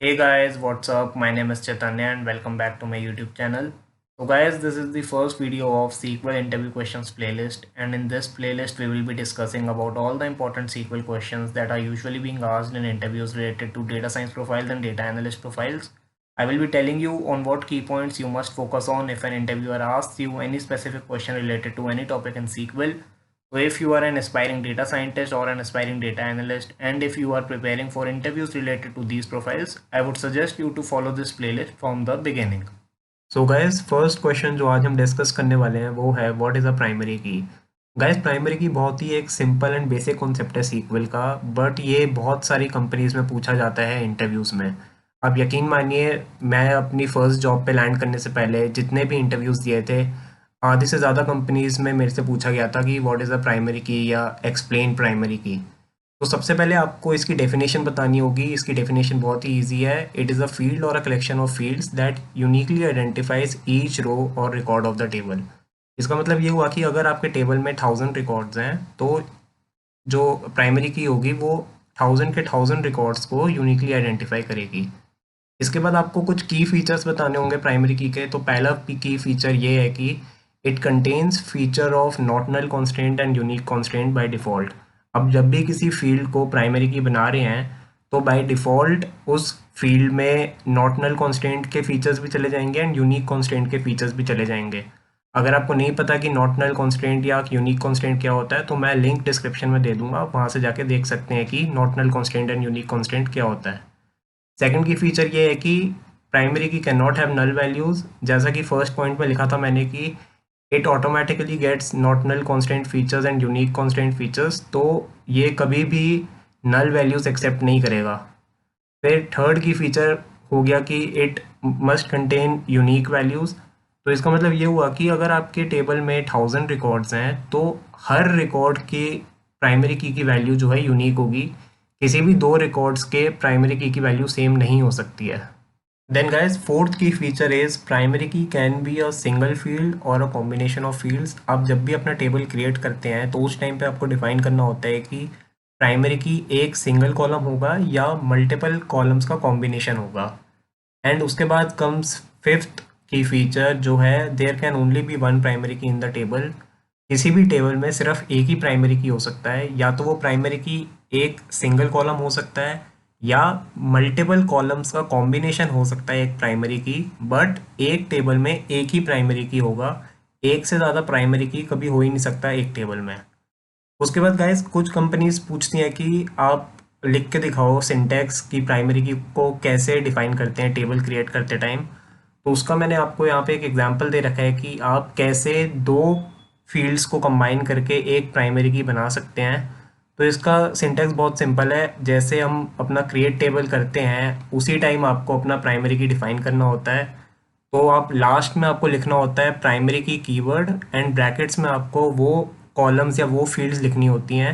Hey guys, what's up? My name is Chaitanya and welcome back to my YouTube channel. So guys, this is the first video of SQL interview questions playlist, and in this playlist we will be discussing about all the important SQL questions that are usually being asked in interviews related to data science profiles and data analyst profiles. I will be telling you on what key points you must focus on if an interviewer asks you any specific question related to any topic in SQL. So if you are an aspiring data scientist or an aspiring data analyst, and if you are preparing for interviews related to these profiles, I would suggest you to follow this playlist from the beginning. So guys, first question जो आज हम discuss करने वाले हैं वो है what is a primary की। Guys, primary की बहुत ही एक सिंपल एंड बेसिक कॉन्सेप्ट है सीक्वल का, बट ये बहुत सारी कंपनीज में पूछा जाता है इंटरव्यूज़ में। अब यकीन मानिए, मैं अपनी फ़र्स्ट जॉब पे लैंड करने से पहले जितने भी इंटरव्यूज़ दिए थे, आधे से ज़्यादा कंपनीज़ में मेरे से पूछा गया था कि what is a primary key या एक्सप्लेन प्राइमरी की। तो सबसे पहले आपको इसकी डेफिनेशन बतानी होगी। इसकी डेफिनेशन बहुत ही ईजी है। इट इज़ अ फील्ड और a collection of fields that uniquely identifies each row और रिकॉर्ड ऑफ द टेबल। इसका मतलब ये हुआ कि अगर आपके टेबल में 1000 रिकॉर्ड्स हैं, तो जो प्राइमरी की होगी वो 1000 के 1000 रिकॉर्ड्स को यूनिकली आइडेंटिफाई करेगी। इसके बाद आपको कुछ की फीचर्स बताने होंगे प्राइमरी की के। तो पहला की फीचर ये है कि it contains feature of not null constraint and unique constraint by default. अब जब भी किसी फील्ड को प्राइमरी की बना रहे हैं, तो बाय डिफ़ॉल्ट उस फील्ड में नॉट नल कॉन्स्टेंट के फीचर्स भी चले जाएंगे एंड यूनिक कॉन्स्टेंट के फीचर्स भी चले जाएंगे। अगर आपको नहीं पता कि नॉट नल कॉन्स्टेंट या यूनिक कॉन्स्टेंट क्या होता है, तो मैं लिंक डिस्क्रिप्शन में दे दूंगा, वहाँ से जाके देख सकते हैं कि not null constraint and unique constraint क्या होता है। सेकंड की फीचर ये है कि primary key can not have null values. जैसा कि फर्स्ट पॉइंट में लिखा था मैंने कि it automatically gets not null constant features and unique constant features, तो ये कभी भी नल वैल्यूज़ एक्सेप्ट नहीं करेगा। फिर थर्ड की फीचर हो गया कि it must contain unique values. तो इसका मतलब ये हुआ कि अगर आपके टेबल में 1000 रिकॉर्ड्स हैं, तो हर रिकॉर्ड की प्राइमरी की वैल्यू जो है यूनिक होगी। किसी भी दो रिकॉर्ड्स के प्राइमरी की वैल्यू सेम नहीं हो सकती है। देन गाइज, फोर्थ की feature is primary key can be a single field और अ कॉम्बिनेशन ऑफ फील्ड्स। आप जब भी अपना टेबल क्रिएट करते हैं, तो उस टाइम पे आपको डिफाइन करना होता है कि प्राइमरी की एक सिंगल कॉलम होगा या मल्टीपल कॉलम्स का कॉम्बिनेशन होगा। एंड उसके बाद कम्स फिफ्थ की फीचर जो है there can only be one primary key in the table. किसी भी टेबल में सिर्फ एक ही प्राइमरी की हो सकता है, या तो वो प्राइमरी की एक सिंगल कॉलम हो सकता है या मल्टीपल कॉलम्स का कॉम्बिनेशन हो सकता है एक प्राइमरी की। बट एक टेबल में एक ही प्राइमरी की होगा, एक से ज़्यादा प्राइमरी की कभी हो ही नहीं सकता एक टेबल में। उसके बाद गाइस, कुछ कंपनीज पूछती हैं कि आप लिख के दिखाओ सिंटैक्स की प्राइमरी की को कैसे डिफाइन करते हैं टेबल क्रिएट करते टाइम। तो उसका मैंने आपको यहाँ पे एक एग्जांपल दे रखा है कि आप कैसे दो फील्ड्स को कंबाइन करके एक प्राइमरी की बना सकते हैं। तो इसका सिंटैक्स बहुत सिंपल है। जैसे हम अपना क्रिएट टेबल करते हैं, उसी टाइम आपको अपना प्राइमरी की डिफाइन करना होता है। तो आप लास्ट में आपको लिखना होता है प्राइमरी की कीवर्ड, एंड ब्रैकेट्स में आपको वो कॉलम्स या वो फील्ड्स लिखनी होती हैं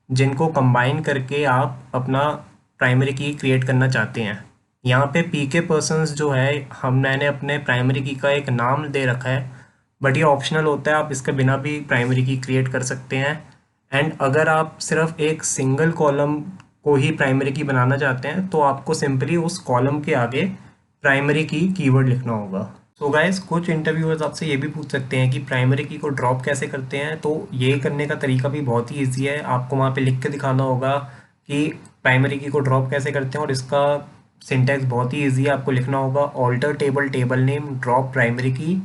जिनको कंबाइन करके आप अपना प्राइमरी की क्रिएट करना चाहते हैं। यहाँ पे पी के पर्सनस जो है, मैंने अपने प्राइमरी की का एक नाम दे रखा है, बट ये ऑप्शनल होता है, आप इसके बिना भी प्राइमरी की क्रिएट कर सकते हैं। एंड अगर आप सिर्फ एक सिंगल कॉलम को ही प्राइमरी की बनाना चाहते हैं, तो आपको सिंपली उस कॉलम के आगे प्राइमरी की कीवर्ड लिखना होगा। सो गाइस, कुछ इंटरव्यूअर्स आपसे ये भी पूछ सकते हैं कि प्राइमरी की को ड्रॉप कैसे करते हैं। तो ये करने का तरीका भी बहुत ही ईजी है। आपको वहाँ पे लिख के दिखाना होगा कि प्राइमरी की को ड्रॉप कैसे करते हैं, और इसका सिंटैक्स बहुत ही ईजी है। आपको लिखना होगा alter table table name drop primary key,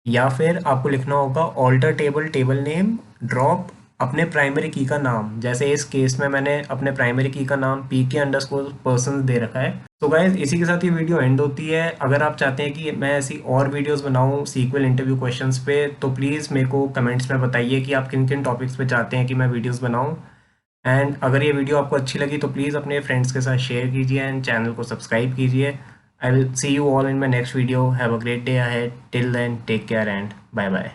या फिर आपको लिखना होगा alter table table name drop अपने प्राइमरी की का नाम। जैसे इस केस में मैंने अपने प्राइमरी की का नाम पी के अंडरस्कोर पर्सन दे रखा है। तो गाइज, इसी के साथ ये वीडियो एंड होती है। अगर आप चाहते हैं कि मैं ऐसी और वीडियोस बनाऊं सीक्वल इंटरव्यू क्वेश्चंस पे, तो प्लीज़ मेरे को कमेंट्स में बताइए कि आप किन किन टॉपिक्स पे चाहते हैं कि मैं वीडियोस बनाऊं। एंड अगर ये वीडियो आपको अच्छी लगी तो प्लीज़ अपने फ्रेंड्स के साथ शेयर कीजिए एंड चैनल को सब्सक्राइब कीजिए। I will see you all in my next video. Have a great day ahead. Till then, take care and bye bye.